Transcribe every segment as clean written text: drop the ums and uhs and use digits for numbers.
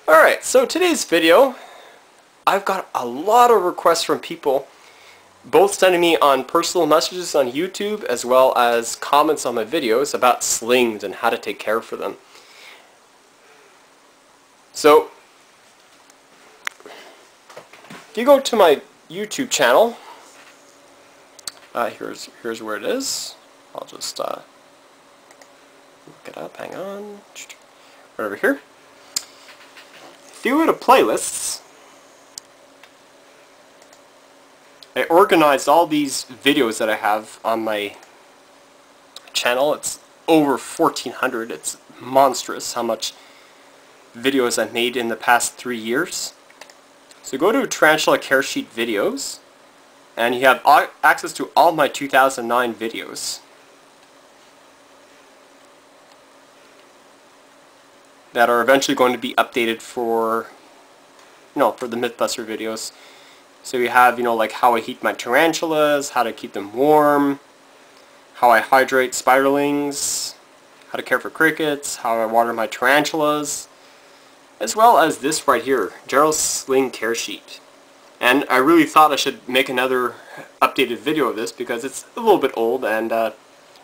Alright, so today's video, I've got a lot of requests from people, both sending me on personal messages on YouTube as well as comments on my videos about slings and how to take care for them. So, if you go to my YouTube channel, here's where it is. I'll just look it up, hang on, right over here. If you go to playlists, I organized all these videos that I have on my channel. It's over 1,400. It's monstrous how much videos I've made in the past 3 years. So go to Tarantula Caresheet videos, and you have access to all my 2009 videos. That are eventually going to be updated for, for the Mythbuster videos. So you have, like how I heat my tarantulas, how to keep them warm, how I hydrate spiderlings, how to care for crickets, how I water my tarantulas, as well as this right here, General Sling Caresheet. And I really thought I should make another updated video of this because it's a little bit old and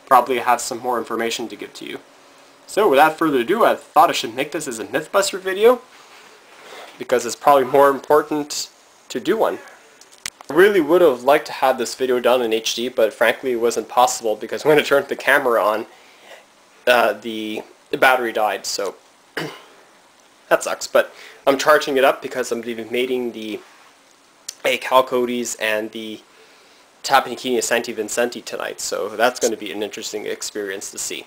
probably have some more information to give to you. So without further ado, I thought I should make this as a Mythbuster video because it's probably more important to do one. I really would have liked to have this video done in HD, but frankly it wasn't possible because when I turned the camera on, the battery died, so that sucks. But I'm charging it up because I'm even mating the Calcodes and the Tapanichini Santi Vincenti tonight, so that's going to be an interesting experience to see.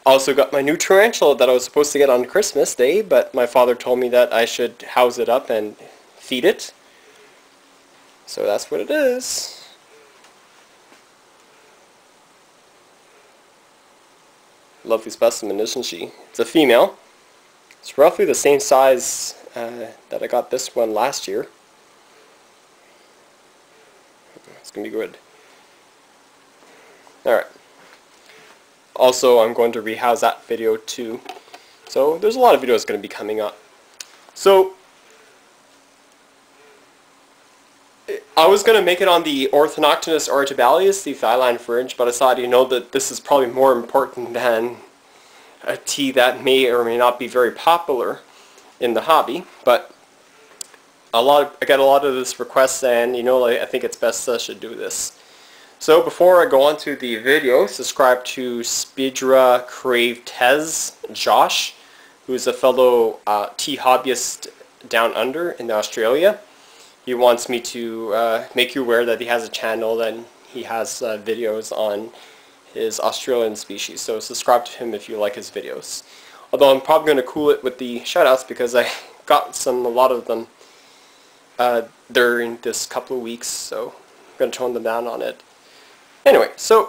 Also got my new tarantula that I was supposed to get on Christmas Day, but my father told me that I should house it up and feed it. So that's what it is. Lovely specimen, isn't she? It's a female. It's roughly the same size that I got this one last year. It's going to be good. Alright. Also, I'm going to rehouse that video too. So there's a lot of videos going to be coming up. So I was going to make it on the Orthodonticus artibalis, the Thailand fringe, but I decided, that this is probably more important than a tea that may or may not be very popular in the hobby. But I got a lot of this requests, and I think it's best I should do this. So before I go on to the video, subscribe to SpridraCraveTeZ Josh, who's a fellow tea hobbyist down under in Australia. He wants me to make you aware that he has a channel and he has videos on his Australian species. So subscribe to him if you like his videos. Although I'm probably going to cool it with the shoutouts because I got a lot of them during this couple of weeks, so I'm going to tone them down on it. Anyway, so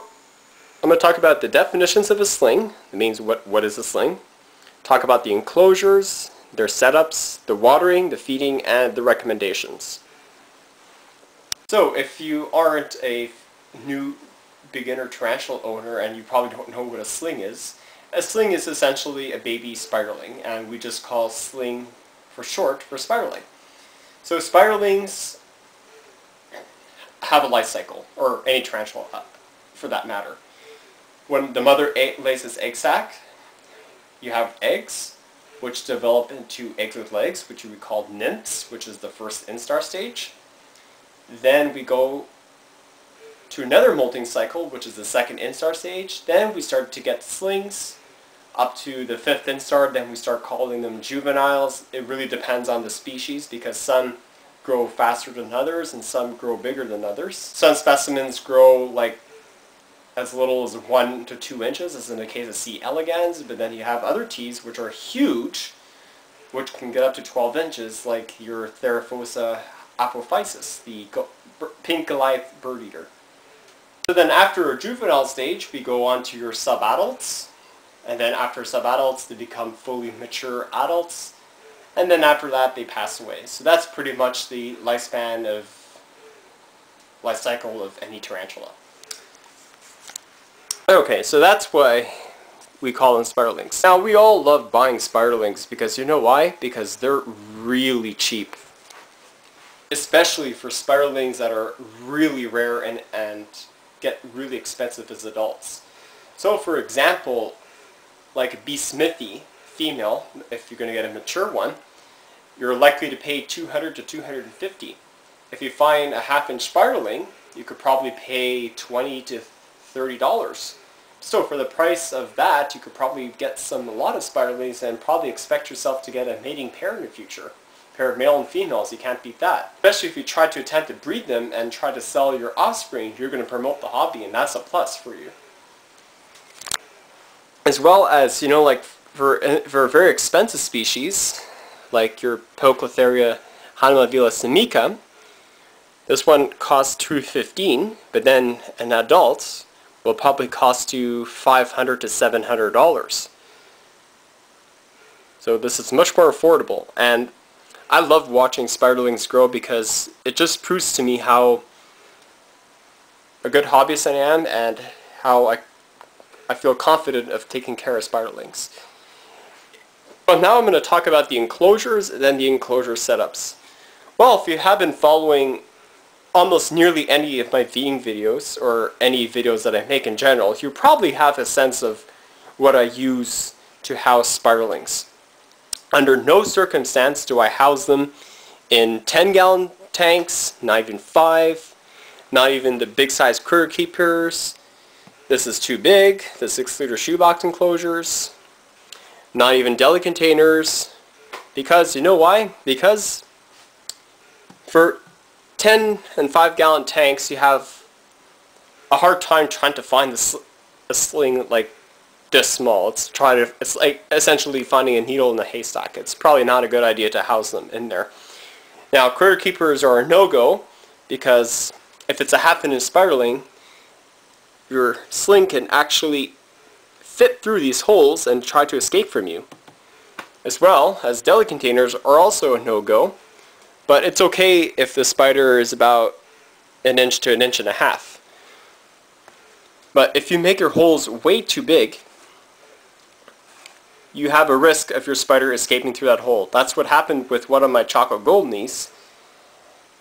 I'm going to talk about the definitions of a sling. It means what is a sling. Talk about the enclosures, their setups, the watering, the feeding, and the recommendations. So if you aren't a new beginner tarantula owner and you probably don't know what a sling is essentially a baby spiderling, and we just call sling for short for spiderling. So spiderlings have a life cycle, or any tarantula for that matter. When the mother lays its egg sac, you have eggs, which develop into eggs with legs, which we call nymphs, which is the first instar stage. Then we go to another molting cycle, which is the second instar stage. Then we start to get slings up to the fifth instar. Then we start calling them juveniles. It really depends on the species because some grow faster than others and some grow bigger than others. Some specimens grow like as little as 1 to 2 inches, as in the case of C. elegans, but then you have other teas which are huge, which can get up to 12 inches, like your Theraphosa apophysis, the pink Goliath bird eater. So then after a juvenile stage, we go on to your subadults, and then after subadults they become fully mature adults, and then after that they pass away. So that's pretty much the life cycle of any tarantula. Okay, so that's why we call them spiderlings. Now we all love buying spiderlings because you know why? Because they're really cheap. Especially for spiderlings that are really rare and get really expensive as adults. So for example, like a bee smithy female, if you're going to get a mature one, you're likely to pay $200 to $250. If you find a half-inch spiderling, you could probably pay $20 to $30. So for the price of that, you could probably get a lot of spiderlings and probably expect yourself to get a mating pair in the future. A pair of male and females, you can't beat that. Especially if you try to attempt to breed them and try to sell your offspring, you're going to promote the hobby, and that's a plus for you. As well as, you know, like for a very expensive species, like your Poecilotheria Hanemavila simica, this one costs $215, but then an adult will probably cost you $500 to $700. So this is much more affordable, and I love watching spiderlings grow because it just proves to me how a good hobbyist I am and how I feel confident of taking care of spiderlings. But now I'm going to talk about the enclosures and then the enclosure setups. Well, if you have been following almost nearly any of my feeding videos or any videos that I make in general, you probably have a sense of what I use to house spiderlings. Under no circumstance do I house them in 10-gallon tanks, not even 5, not even the big size critter keepers. This is too big, the 6-liter shoebox enclosures, not even deli containers, because you know why? Because for 10 and 5-gallon tanks you have a hard time trying to find a sling like this small. It's like essentially finding a needle in a haystack. It's probably not a good idea to house them in there. Now critter keepers are a no-go because if it's a half-inch spiderling, your sling can actually fit through these holes and try to escape from you. As well as deli containers are also a no-go, but it's okay if the spider is about 1 inch to 1.5 inches. But if you make your holes way too big, you have a risk of your spider escaping through that hole. That's what happened with one of my chocolate goldenies.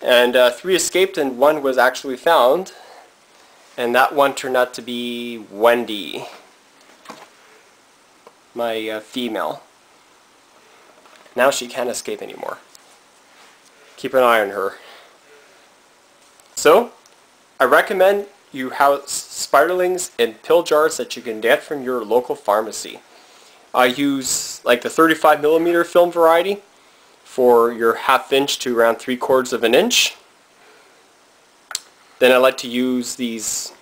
And 3 escaped and 1 was actually found. And that one turned out to be Wendy, my female. Now she can't escape anymore. Keep an eye on her. So, I recommend you house spiderlings in pill jars that you can get from your local pharmacy. I use like the 35mm film variety for your 1/2 inch to around 3/4 inch. Then I like to use these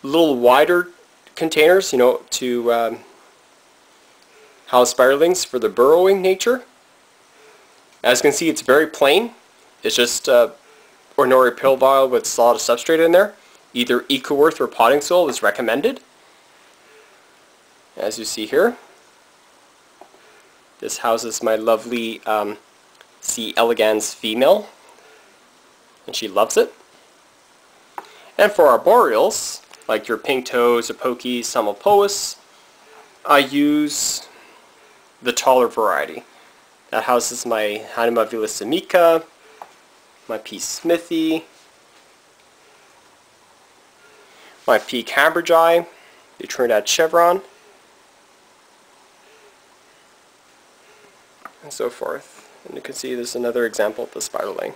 little wider containers, you know, to house spiderlings for the burrowing nature. As you can see, it's very plain. It's just ordinary pill vial with solid substrate in there. Either EcoEarth or potting soil is recommended. As you see here, this houses my lovely C. elegans female, and she loves it. And for arboreals, like your pink toes, apoki, Samopoeis, I use the taller variety. That houses my Hanemavila simica, my P. smithi, my P. cambridgei, the Trinidad chevron, and so forth. And you can see there's another example of the spiderling.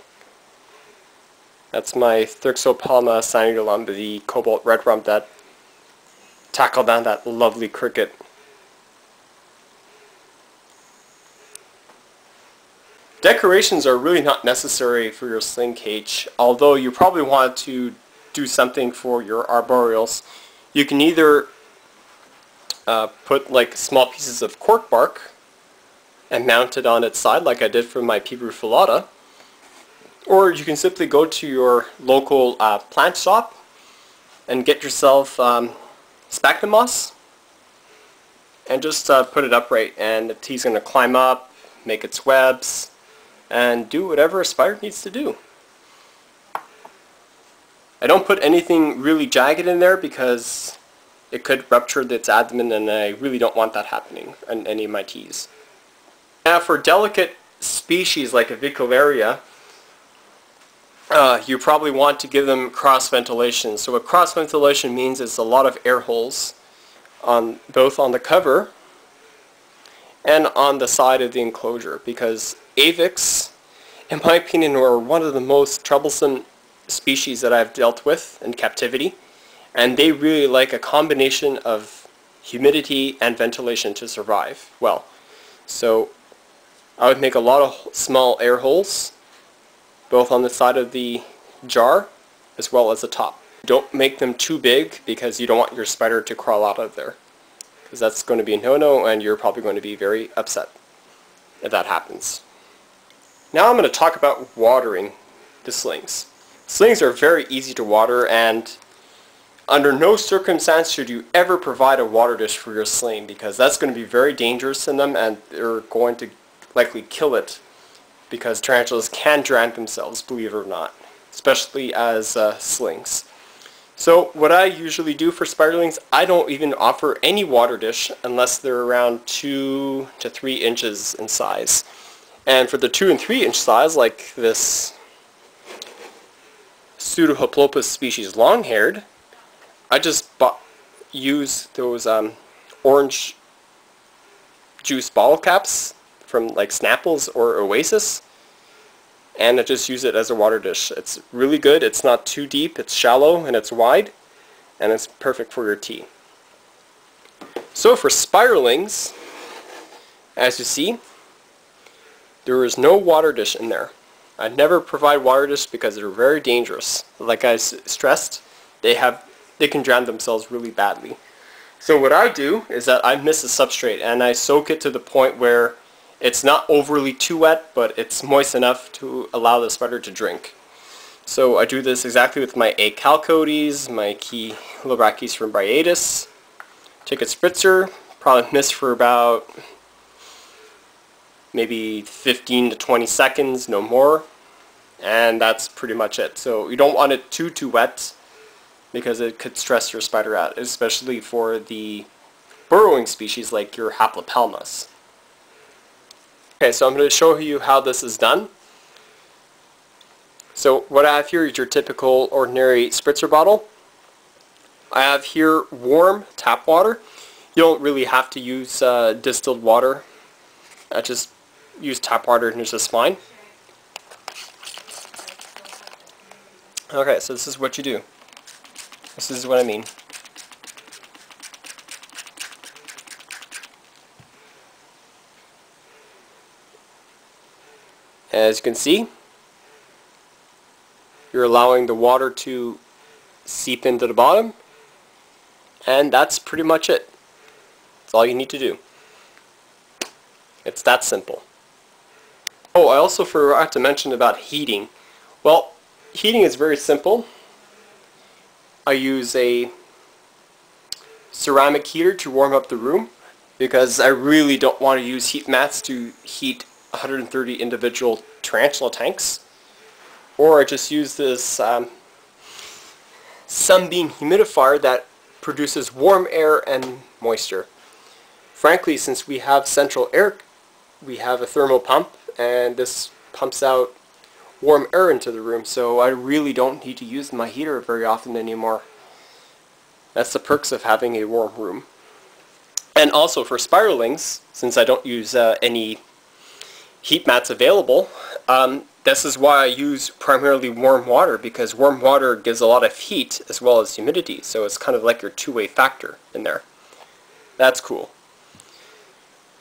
That's my Thrixopalma cyanidulum, the cobalt red rump that tackled down that lovely cricket. Decorations are really not necessary for your sling cage, although you probably want to do something for your arboreals. You can either put like small pieces of cork bark and mount it on its side like I did for my P. rufilata, or you can simply go to your local plant shop and get yourself sphagnum moss and just put it upright, and the tea's going to climb up, make its webs, and do whatever a spider needs to do. I don't put anything really jagged in there because it could rupture its abdomen, and I really don't want that happening on any of my teas. Now for delicate species like Avicularia, you probably want to give them cross ventilation. So what cross ventilation means is a lot of air holes on both on the cover and on the side of the enclosure, because avics, in my opinion, are one of the most troublesome species that I've dealt with in captivity, and they really like a combination of humidity and ventilation to survive well. So I would make a lot of small air holes both on the side of the jar as well as the top. Don't make them too big because you don't want your spider to crawl out of there, because that's going to be a no-no, and you're probably going to be very upset if that happens. Now I'm going to talk about watering the slings. Slings are very easy to water, and under no circumstance should you ever provide a water dish for your sling, because that's going to be very dangerous in them, and they're going to likely kill it, because tarantulas can drown themselves, believe it or not, especially as slings. So what I usually do for spiderlings, I don't even offer any water dish unless they're around 2 to 3 inches in size. And for the 2 and 3 inch size, like this Pseudohoplopus species long-haired, I just use those orange juice bottle caps from like Snapples or Oasis, and I just use it as a water dish. It's really good. It's not too deep, it's shallow, and it's wide, and it's perfect for your tea. So for spiderlings, as you see, there is no water dish in there. I never provide water dish because they're very dangerous. Like I stressed, they can drown themselves really badly. So what I do is that I mist the substrate, and I soak it to the point where it's not overly too wet, but it's moist enough to allow the spider to drink. So I do this exactly with my A. calcodes, my Chelobrachys fimbriatus. Take a spritzer, probably mist for about maybe 15 to 20 seconds, no more. And that's pretty much it. So you don't want it too wet, because it could stress your spider out, especially for the burrowing species like your Haplopalmas. Okay, so I'm going to show you how this is done. So what I have here is your typical ordinary spritzer bottle. I have here warm tap water. You don't really have to use distilled water. I just use tap water and it's just fine. Okay, so this is what you do. This is what I mean. As you can see, you're allowing the water to seep into the bottom, and that's pretty much it. That's all you need to do. It's that simple. Oh, I also forgot to mention about heating. Well, heating is very simple. I use a ceramic heater to warm up the room, because I really don't want to use heat mats to heat 130 individual tarantula tanks. Or I just use this sunbeam humidifier that produces warm air and moisture. Frankly, since we have central air, we have a thermal pump, and this pumps out warm air into the room, so I really don't need to use my heater very often anymore. That's the perks of having a warm room. And also for spiderlings, since I don't use any heat mats available, this is why I use primarily warm water, because warm water gives a lot of heat as well as humidity, so it's kind of like your two-way factor in there. That's cool.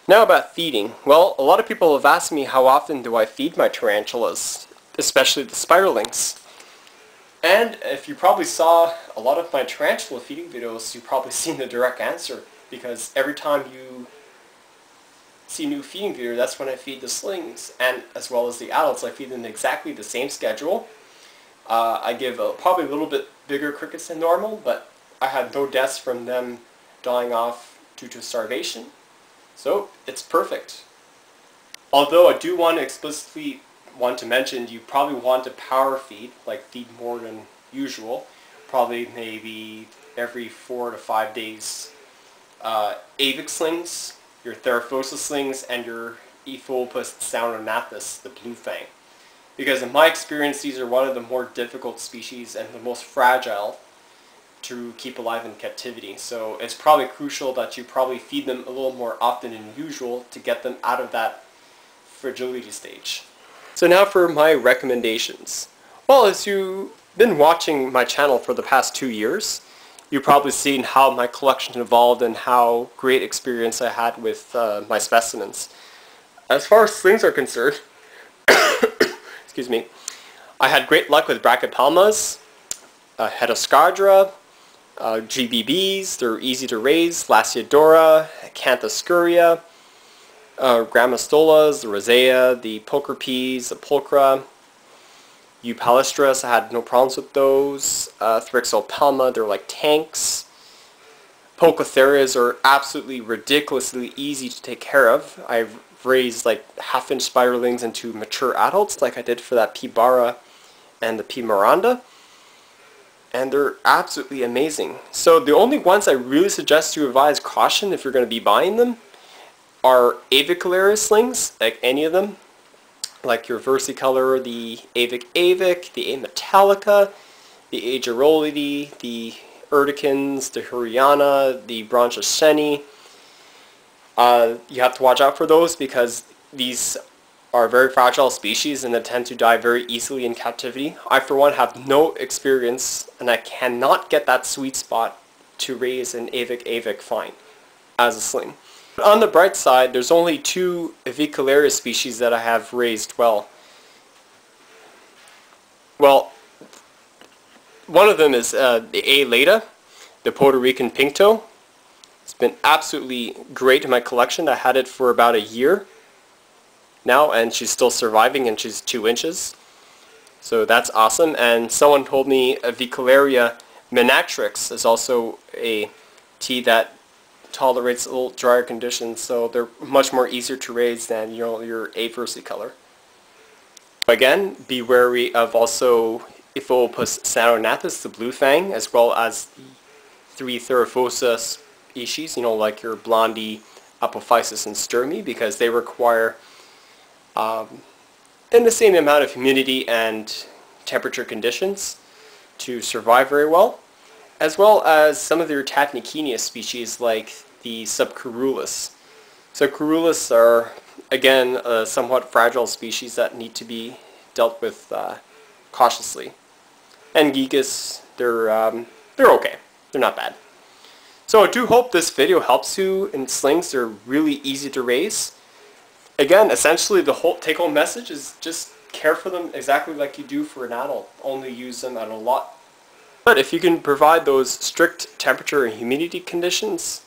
Now about feeding. Well, a lot of people have asked me how often do I feed my tarantulas, especially the spiderlings. And if you probably saw a lot of my tarantula feeding videos, you've probably seen the direct answer, because every time you see a new feeding video, that's when I feed the slings, and as well as the adults. I feed them exactly the same schedule. I give probably a little bit bigger crickets than normal, but I had no deaths from them dying off due to starvation. So it's perfect. Although I do want to explicitly mention, you probably want to power feed, like feed more than usual. probably maybe every 4 to 5 days. Avic slings, your Theraphosa slings, and your Epholopus sauronathus, the blue fang. Because in my experience, these are one of the more difficult species and the most fragile to keep alive in captivity. So it's probably crucial that you probably feed them a little more often than usual to get them out of that fragility stage. So now for my recommendations. Well, as you've been watching my channel for the past 2 years, you've probably seen how my collection evolved and how great experience I had with my specimens. As far as slings are concerned, excuse me, I had great luck with brachypelmas, Hedoscadra, GBBs, they're easy to raise, Lasiodora, Acanthoscuria, Grammostolas, the Rosea, the poker peas, the pulchra, Eupalestris, I had no problems with those, Thrixopelma, they're like tanks. Pocotherias are absolutely ridiculously easy to take care of. I've raised like half-inch spiderlings into mature adults like I did for that P. bara and the P. miranda. And they're absolutely amazing. So the only ones I really suggest you advise caution if you're going to be buying them are avicularia slings, like any of them, like your versicolor, the avic, the ametallica, the agerolidae, the urticans, the huriana, the bronchosheni. You have to watch out for those because these are very fragile species and they tend to die very easily in captivity. I for one have no experience and I cannot get that sweet spot to raise an avic fine as a sling. But on the bright side, there's only 2 avicularia species that I have raised well. Well, one of them is the A. lata, the Puerto Rican pinktoe. It's been absolutely great in my collection. I had it for about a year now and she's still surviving and she's 2 inches. So that's awesome. And someone told me Avicularia minatrix is also a tea that tolerates a little drier conditions, so they're much more easier to raise than your A. versicolor. Again, be wary of also Epholopus sauronathus, the blue fang, as well as the 3 Theraphosa species, like your blondie, apophysis, and sturmey, because they require in the same amount of humidity and temperature conditions to survive very well, as well as some of their Tachycenia species like the Subcorulus. Subcorulus are, again, a somewhat fragile species that need to be dealt with cautiously. And Gigas, they're okay. They're not bad. So I do hope this video helps you in slings. They're really easy to raise. Again, essentially the whole take-home message is just care for them exactly like you do for an adult. Only use them at a lot. But if you can provide those strict temperature and humidity conditions,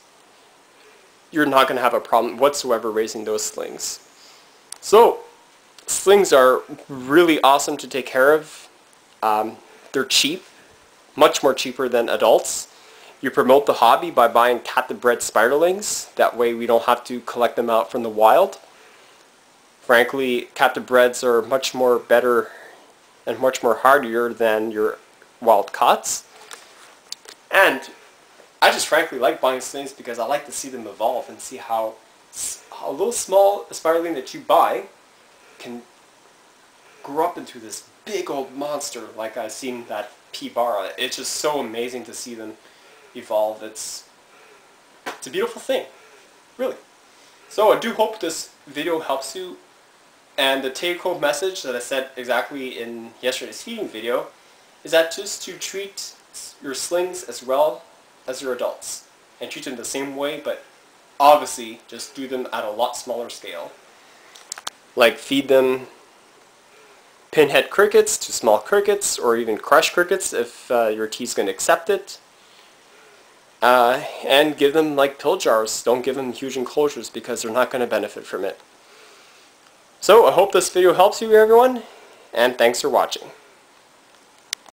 you're not going to have a problem whatsoever raising those slings. So, slings are really awesome to take care of. They're cheap, much more cheaper than adults. You promote the hobby by buying captive-bred spiderlings. That way we don't have to collect them out from the wild. Frankly, captive breds are much more better and much more hardier than your wild caughts. And I just frankly like buying slings because I like to see them evolve and see how a little small spiderling that you buy can grow up into this big old monster like I've seen that P. bara. It's just so amazing to see them evolve. It's a beautiful thing, really. So I do hope this video helps you. And the take-home message that I said exactly in yesterday's feeding video is that just to treat your slings as well as your adults. And treat them the same way, but obviously just do them at a lot smaller scale. Like feed them pinhead crickets to small crickets, or even crushed crickets if your tea's going to accept it. And give them like pill jars. Don't give them huge enclosures because they're not going to benefit from it. So I hope this video helps you everyone, and thanks for watching.